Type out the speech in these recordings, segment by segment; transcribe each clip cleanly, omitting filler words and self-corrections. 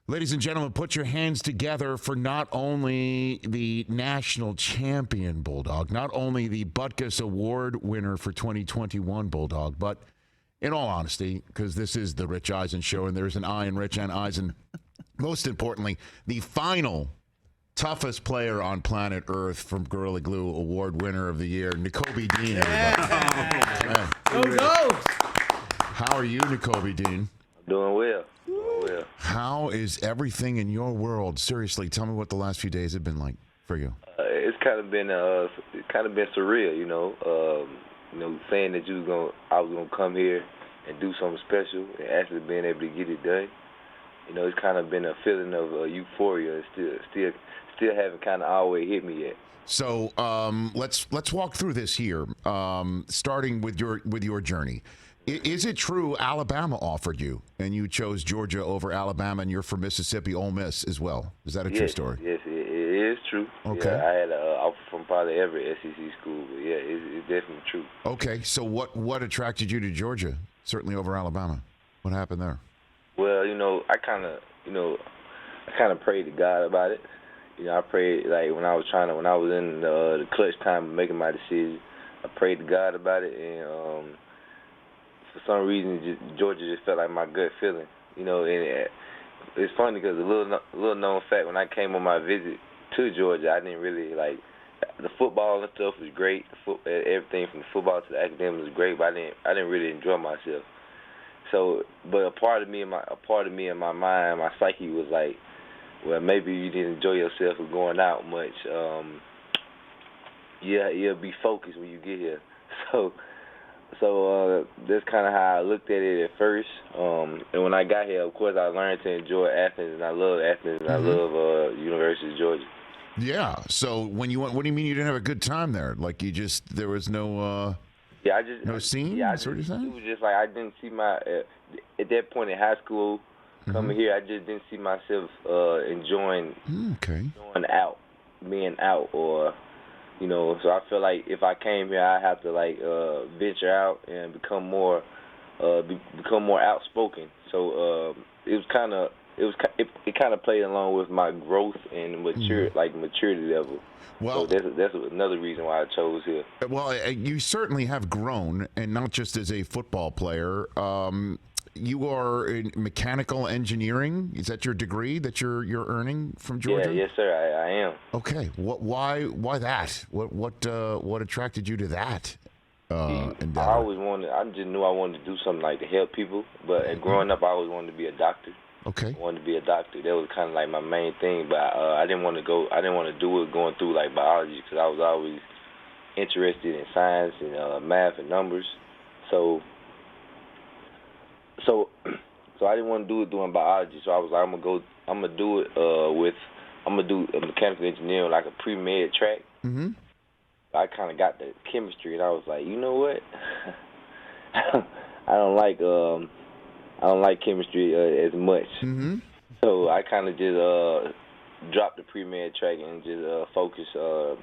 Ladies and gentlemen, put your hands together for not only the national champion Bulldog, not only the Butkus Award winner for 2021 Bulldog, but in all honesty, because this is the Rich Eisen Show, and there's an I in Rich and Eisen, most importantly, the final toughest player on planet Earth from Gorilla Glue Award winner of the year, Nakobe Dean, everybody. Bulldogs! How are you, Nakobe Dean? Doing well. How is everything in your world? Seriously, tell me what the last few days have been like for you. It's kind of been surreal, saying that I was gonna come here and do something special, and actually being able to get it done. It's kind of been a feeling of euphoria. It still haven't kind of always hit me yet. So let's walk through this here, starting with your journey. Is it true Alabama offered you, and you chose Georgia over Alabama, and you're from Mississippi, Ole Miss as well? Is that a true story? Yes, it is true. Okay. Yeah, I had an offer from probably every SEC school, but yeah, it's definitely true. Okay, so what attracted you to Georgia, certainly over Alabama? What happened there? Well, I kind of prayed to God about it. I prayed like when I was in the clutch time of making my decision. I prayed to God about it, and for some reason, Georgia just felt like my gut feeling, and it's funny because a little known fact, when I came on my visit to Georgia, I didn't really like the football and stuff was great. Everything from the football to the academics was great, but I didn't really enjoy myself. So, but a part of me in my mind, my psyche was like, well, maybe you didn't enjoy yourself or going out much. You'll be focused when you get here. So that's kind of how I looked at it at first. And when I got here, of course, I learned to enjoy Athens, and I love Athens, and I love University of Georgia. Yeah. So when you went, what do you mean you didn't have a good time there? Like there was no no scene? Yeah, That's what you're saying? It was just like I didn't see at that point in high school, coming here, I just didn't see myself enjoying being out, or so I feel like if I came here, I have to venture out and become more outspoken. So it kind of played along with my growth and maturity level. Well, so that's another reason why I chose here. Well, you certainly have grown, and not just as a football player. You are in mechanical engineering. Is that your degree that you're earning from Georgia? Yeah, yes, sir. I am. Okay. Why that? What attracted you to that? Endeavor? I just knew I wanted to do something like to help people. But growing up, I always wanted to be a doctor. Okay. I wanted to be a doctor. That was kind of like my main thing. But I didn't want to do it going through like biology, because I was always interested in science and math and numbers. So I didn't want to do it doing biology. So I was like, I'm gonna do a mechanical engineering, like a pre-med track. Mm-hmm. I kind of got the chemistry, and I was like, you know what? I don't like chemistry as much. Mm-hmm. So I kind of just dropped the pre-med track and just focused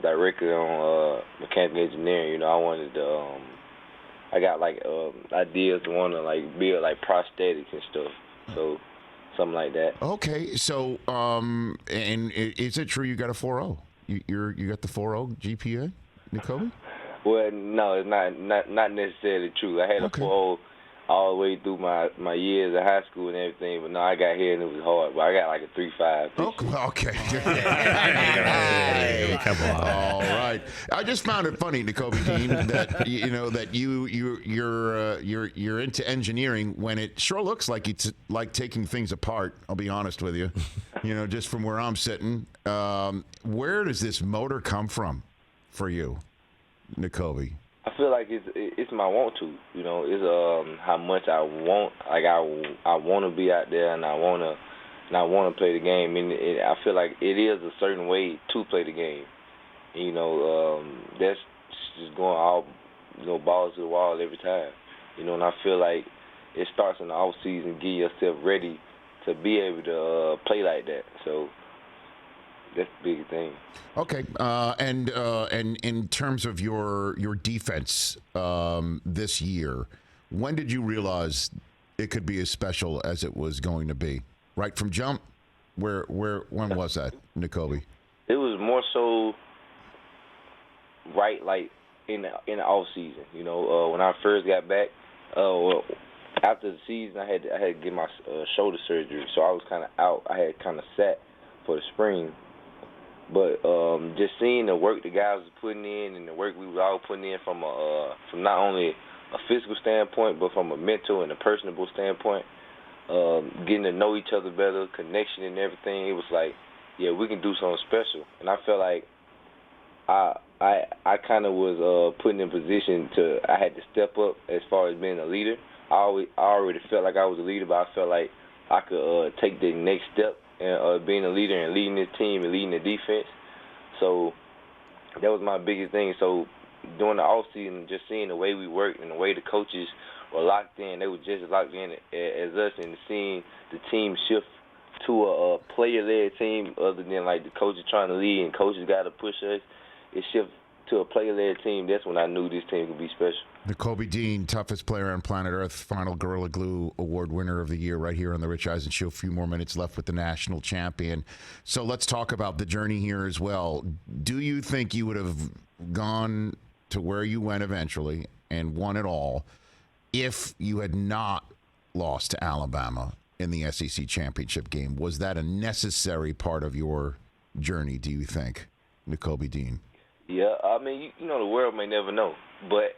directly on mechanical engineering. I wanted to. I got ideas to want to build prosthetics and stuff. So something like that. Okay. So and is it true you got a 4.0? You got the 4.0 GPA, Nakobe? Well, no, it's not necessarily true. I had a 4.0 all the way through my years of high school and everything, but no, I got here and it was hard. But I got like a 3.5. Okay. Hey, come on. All right. I just found it funny, Nakobe Dean, that you're into engineering when it sure looks like it's like taking things apart. I'll be honest with you. Just from where I'm sitting, where does this motor come from for you, Nakobe? I feel like it's my want to, it's how much I want. Like I want to be out there, and I want to play the game. And I feel like it is a certain way to play the game. That's just going all balls to the wall every time. And I feel like it starts in the off season, get yourself ready to be able to play like that. So that's the big thing. Okay, and in terms of your defense this year, when did you realize it could be as special as it was going to be? Right from jump? When was that, Nakobe? It was more so right like in the off season. You know, when I first got back, well, after the season, I had to get my shoulder surgery, so I was kind of out. I had kind of sat for the spring, but just seeing the work the guys was putting in and the work we were all putting in from not only a physical standpoint, but from a mental and a personable standpoint, getting to know each other better, connection and everything. It was like, yeah, we can do something special, and I felt like I kind of was put in position I had to step up as far as being a leader. I already felt like I was a leader, but I felt like I could take the next step in being a leader and leading this team and leading the defense. So that was my biggest thing. So during the offseason, just seeing the way we worked and the way the coaches were locked in, they were just as locked in as us, and seeing the team shift to a player-led team other than like the coaches trying to lead and coaches got to push us. It shifted to a player-led team. That's when I knew this team could be special. Nakobe Dean, toughest player on planet Earth, final Gorilla Glue Award winner of the year right here on the Rich Eisen Show. A few more minutes left with the national champion. So let's talk about the journey here as well. Do you think you would have gone to where you went eventually and won it all if you had not lost to Alabama in the SEC championship game? Was that a necessary part of your journey, do you think, Nakobe Dean? Yeah, I mean, you know, the world may never know, but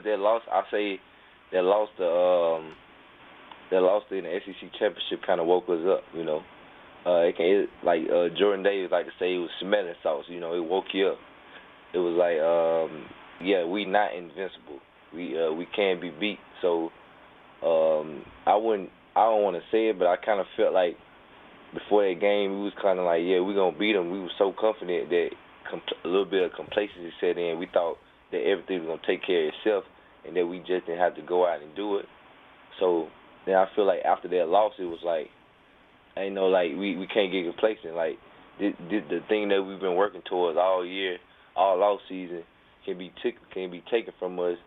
that loss, I say, that loss in the SEC championship kind of woke us up. You know, Jordan Davis like to say, it was smelling sauce. You know, it woke you up. It was like, yeah, we not invincible. We can't be beat. So I don't want to say it, but I kind of felt like before that game, we was kind of like, yeah, we're gonna beat them. We were so confident that a little bit of complacency set in. We thought that everything was going to take care of itself and that we just didn't have to go out and do it. So then I feel like after that loss, it was like, ain't no, like, we can't get complacent. Like, the thing that we've been working towards all year, all off season, can be taken from us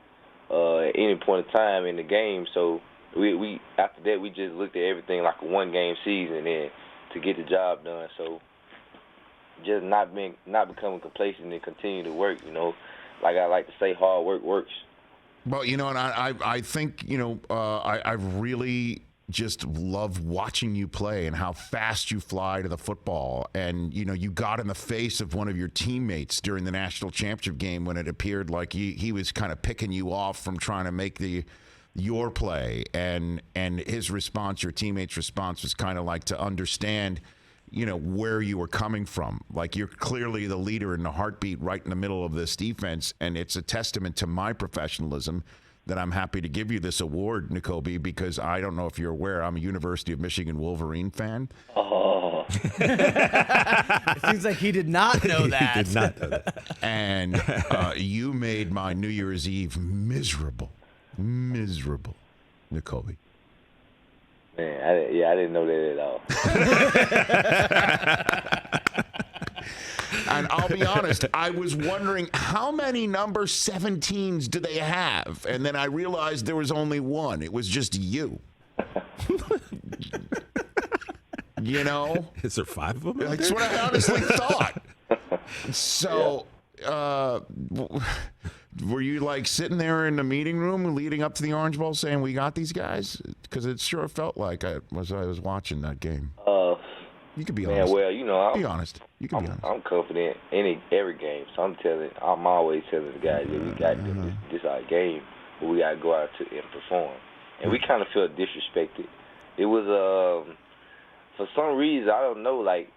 at any point in time in the game. So we after that, we just looked at everything like a one-game season and to get the job done. So just not becoming complacent and continue to work, you know. Like I like to say, hard work works. Well, you know, and I think, you know, I really just love watching you play and how fast you fly to the football. And, you know, you got in the face of one of your teammates during the national championship game when it appeared like he was kind of picking you off from trying to make your play. And his response, your teammate's response, was kind of like to understand, you know, where you were coming from. Like, you're clearly the leader in the heartbeat right in the middle of this defense, and it's a testament to my professionalism that I'm happy to give you this award, Nakobe, because I don't know if you're aware, I'm a University of Michigan Wolverine fan. Oh. It seems like he did not know that. He did not know that. And you made my New Year's Eve miserable, Nakobe. Man, I didn't know that at all. And I'll be honest, I was wondering how many number 17s do they have? And then I realized there was only one. It was just you. You know? Is there 5 of them? That's what I honestly thought. So, were you like sitting there in the meeting room leading up to the Orange Bowl saying, we got these guys? Because it sure felt like I was watching that game. You could be honest. Well, you know, be honest. You can be honest. I'm confident every game. So I'm always telling the guys that we got this our game, but we got to go out and perform. And we kind of felt disrespected. It was for some reason, I don't know, I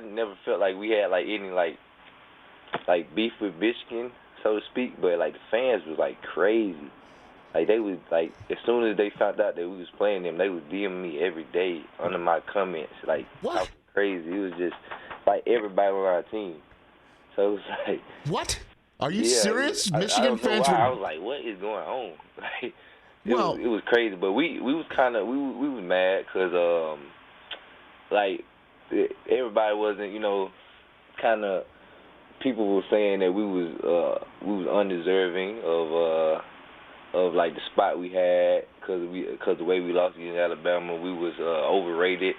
never felt like we had like any like beef with Michigan, so to speak, but like the fans was like crazy. Like they was like, as soon as they found out that we was playing them, they was DMing me every day under my comments. Like, what? Crazy. It was just like everybody on our team. So it was like, what? Are you serious? Michigan fans were. I was like, what is going on? Like, it was crazy. But we was kind of we was mad because like everybody wasn't, you know, kind of people were saying that we was undeserving like the spot we had, because the way we lost against Alabama, we was overrated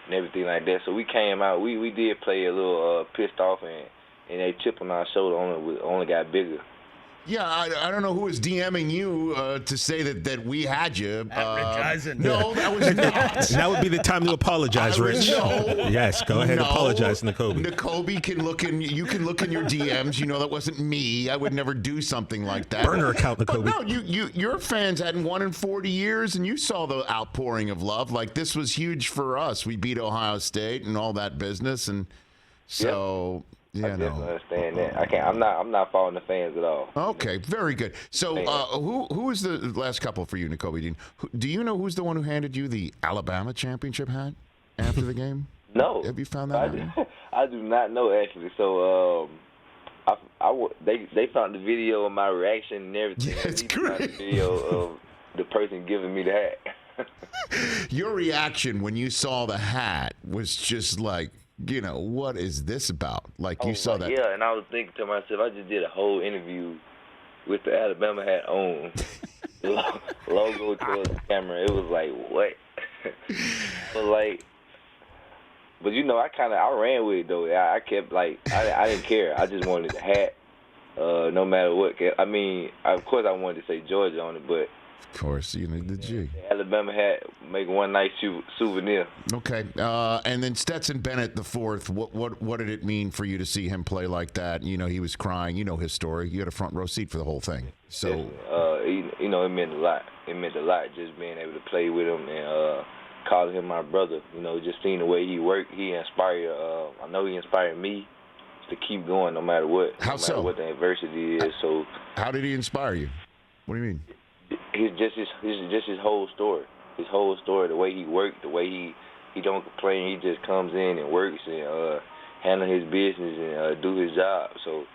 and everything like that. So we came out, we did play a little pissed off, and they chip on our shoulder only got bigger. Yeah, I don't know who was DMing you to say that we had you. Rich Eisen. No, that was not. That would be the time to apologize, Rich. No. Yes, go ahead and apologize, Nakobe. Nakobe can look in. You can look in your DMs. You know that wasn't me. I would never do something like that. Burner account, Nakobe. But no, your fans hadn't won in 40 years, and you saw the outpouring of love. Like, this was huge for us. We beat Ohio State and all that business, and so. Yep. Yeah, I definitely understand that. I'm not following the fans at all. Okay, very good. So, who was the last couple for you, Nakobe Dean? Do you know who's the one who handed you the Alabama championship hat after the game? No. Have you found that out? I do not know, actually. So, they found the video of my reaction and everything. Yeah, it's They found great. the video of the person giving me the hat. Your reaction when you saw the hat was just like, what is this about? Like, you saw that. Yeah, and I was thinking to myself, I just did a whole interview with the Alabama hat on. The logo towards the camera. It was like, what? But I ran with it, though. I kept, I didn't care. I just wanted the hat, no matter what. I mean, of course I wanted to say Georgia on it, but. Of course, the G. The Alabama hat, make one nice souvenir. Okay, and then Stetson Bennett the fourth. What did it mean for you to see him play like that? He was crying. You know his story. You had a front row seat for the whole thing. So, it meant a lot. It meant a lot just being able to play with him and calling him my brother. Just seeing the way he worked, he inspired. I know he inspired me to keep going no matter what. How so? What the adversity is. So, how did he inspire you? What do you mean? He's just his whole story. His whole story, the way he worked, the way he don't complain. He just comes in and works and handle his business and do his job. So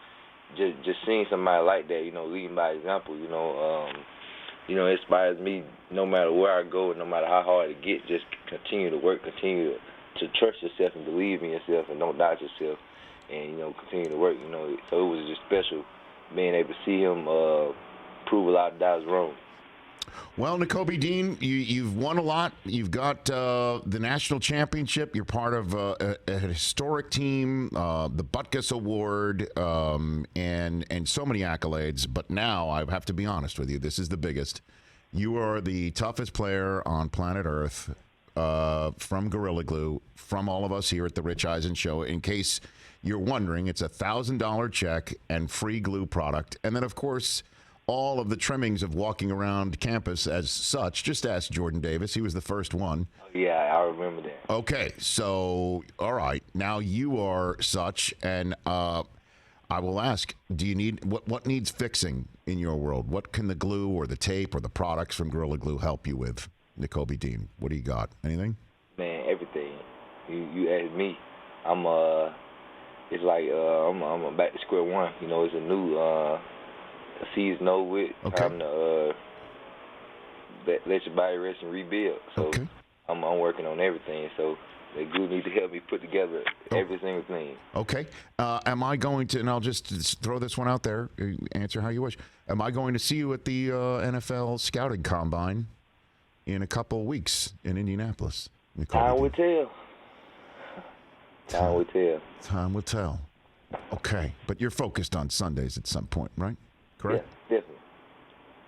just seeing somebody like that, leading by example, inspires me no matter where I go, no matter how hard it gets. Just continue to work, continue to trust yourself and believe in yourself and don't doubt yourself, and continue to work. So it was just special being able to see him prove a lot of doubts wrong. Well, Nakobe Dean, you've won a lot. You've got the national championship. You're part of a historic team, the Butkus Award, and so many accolades. But now I have to be honest with you. This is the biggest. You are the toughest player on planet Earth, from Gorilla Glue, from all of us here at the Rich Eisen Show. In case you're wondering, it's a $1,000 check and free glue product. And then, of course, all of the trimmings of walking around campus as such. Just ask Jordan Davis. He was the first one. Yeah, I remember that. Okay, so, all right. Now you are such, and I will ask, do you need, what needs fixing in your world? What can the glue or the tape or the products from Gorilla Glue help you with, Nakobe Dean? What do you got? Anything? Man, everything. You asked me. It's like I'm back to square one. It's a new season over with. Okay. Time to let your body rest and rebuild. So okay. I'm working on everything. So the glue need to help me put together every single thing. Okay. Am I going to, and I'll just throw this one out there, answer how you wish. Am I going to see you at the NFL Scouting Combine in a couple of weeks in Indianapolis? Time will tell. Time will tell. Time will tell. Okay. But you're focused on Sundays at some point, right? Correct? Yeah, definitely.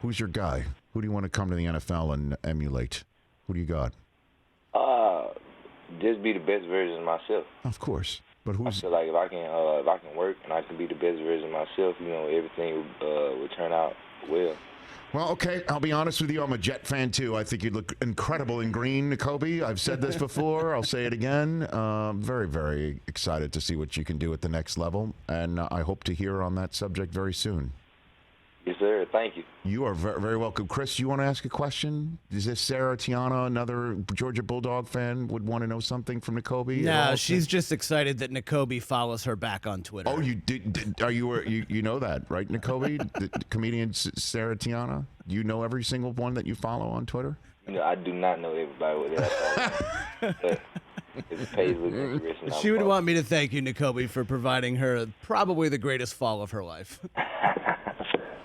Who's your guy? Who do you want to come to the NFL and emulate? Who do you got? Just be the best version of myself. Of course. But who's? I feel like if I can work and I can be the best version of myself, everything will turn out well. Well, okay, I'll be honest with you. I'm a Jet fan, too. I think you'd look incredible in green, Nakobe. I've said this before. I'll say it again. Very, very excited to see what you can do at the next level, and I hope to hear on that subject very soon. Yes, sir. Thank you. You are very, very welcome. Chris, you want to ask a question? Is this Sarah Tiana, another Georgia Bulldog fan, would want to know something from Nakobe? No, she's just excited that Nakobe follows her back on Twitter. Oh, you did? Are you know that, right, Nakobe? The comedian Sarah Tiana? Do you know every single one that you follow on Twitter? I do not know everybody with that. His page looks interesting. She would want me to thank you, Nakobe, for providing her probably the greatest fall of her life.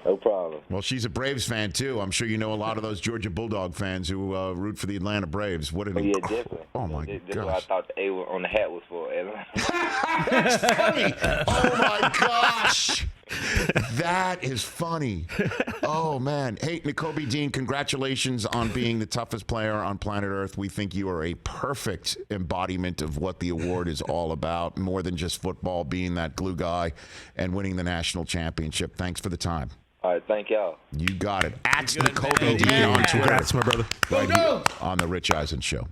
No problem. Well, she's a Braves fan, too. I'm sure you know a lot of those Georgia Bulldog fans who root for the Atlanta Braves. What an Yeah, definitely. Oh, my That's gosh. what I thought the A on the hat was for. That's funny. Oh, my gosh. That is funny. Oh, man. Hey, Nakobe Dean, congratulations on being the toughest player on planet Earth. We think you are a perfect embodiment of what the award is all about, more than just football, being that glue guy and winning the national championship. Thanks for the time. All right, thank y'all. You got it. At Good, Nakobe man. Dean Yeah. on Twitter. Congrats, my brother. Right here on the Rich Eisen Show.